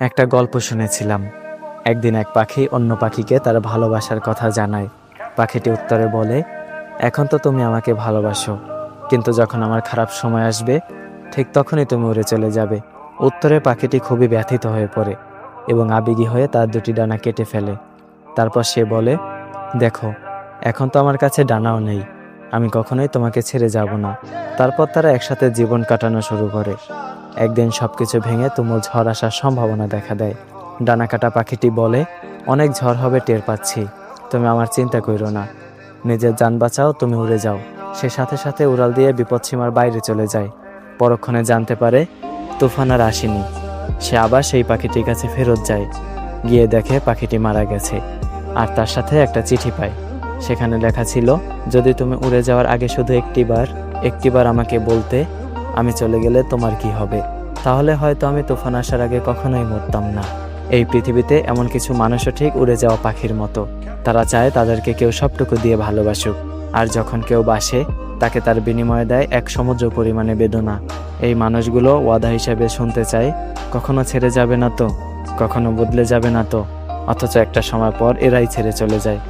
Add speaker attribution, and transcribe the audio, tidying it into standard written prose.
Speaker 1: একটা গল্প শুনেছিলাম। একদিন এক পাখি অন্য পাখিকে তার ভালোবাসার কথা জানায়। পাখিটি উত্তরে বলে, এখন তো তুমি আমাকে ভালোবাসো, কিন্তু যখন আমার খারাপ সময় আসবে ঠিক তখনই তুমি উড়ে চলে যাবে। উত্তরে পাখিটি খুবই ব্যথিত হয়ে পড়ে এবং আবেগী হয়ে তার দুটি ডানা কেটে ফেলে। তারপর সে বলে, দেখো, এখন তো আমার কাছে ডানাও নেই, আমি কখনোই তোমাকে ছেড়ে যাব না। তারপর তারা একসাথে জীবন কাটানো শুরু করে। একদিন সবকিছু ভেঙে তুমুল ঝড় আসার সম্ভাবনা দেখা দেয়। ডানা কাটা পাখিটি বলে, অনেক ঝড় হবে টের পাচ্ছি, তুমি আমার চিন্তা করো না, নিজের যান বাঁচাও, তুমি উড়ে যাও। সে সাথে সাথে উড়াল দিয়ে বিপদসীমার বাইরে চলে যায়। পরক্ষণে জানতে পারে তুফান আর আসেনি। সে আবার সেই পাখিটির কাছে ফেরত যায়। গিয়ে দেখে পাখিটি মারা গেছে, আর তার সাথে একটা চিঠি পায়। সেখানে লেখা ছিল, যদি তুমি উড়ে যাওয়ার আগে শুধু একটিবার আমাকে বলতে, আমি চলে গেলে তোমার কি হবে, তাহলে হয়তো আমি তুফান আসার আগে কখনোই মরতাম না। এই পৃথিবীতে এমন কিছু মানুষও ঠিক উড়ে যাওয়া পাখির মতো। তারা চায় তাদেরকে কেউ সবটুকু দিয়ে ভালোবাসুক, আর যখন কেউ বাসে তাকে তার বিনিময়ে দেয় এক সমুদ্র পরিমাণে বেদনা। এই মানুষগুলো ওয়াদা হিসেবে শুনতে চায়, কখনো ছেড়ে যাবে না তো, কখনো বদলে যাবে না তো, অথচ একটা সময় পর এরাই ছেড়ে চলে যায়।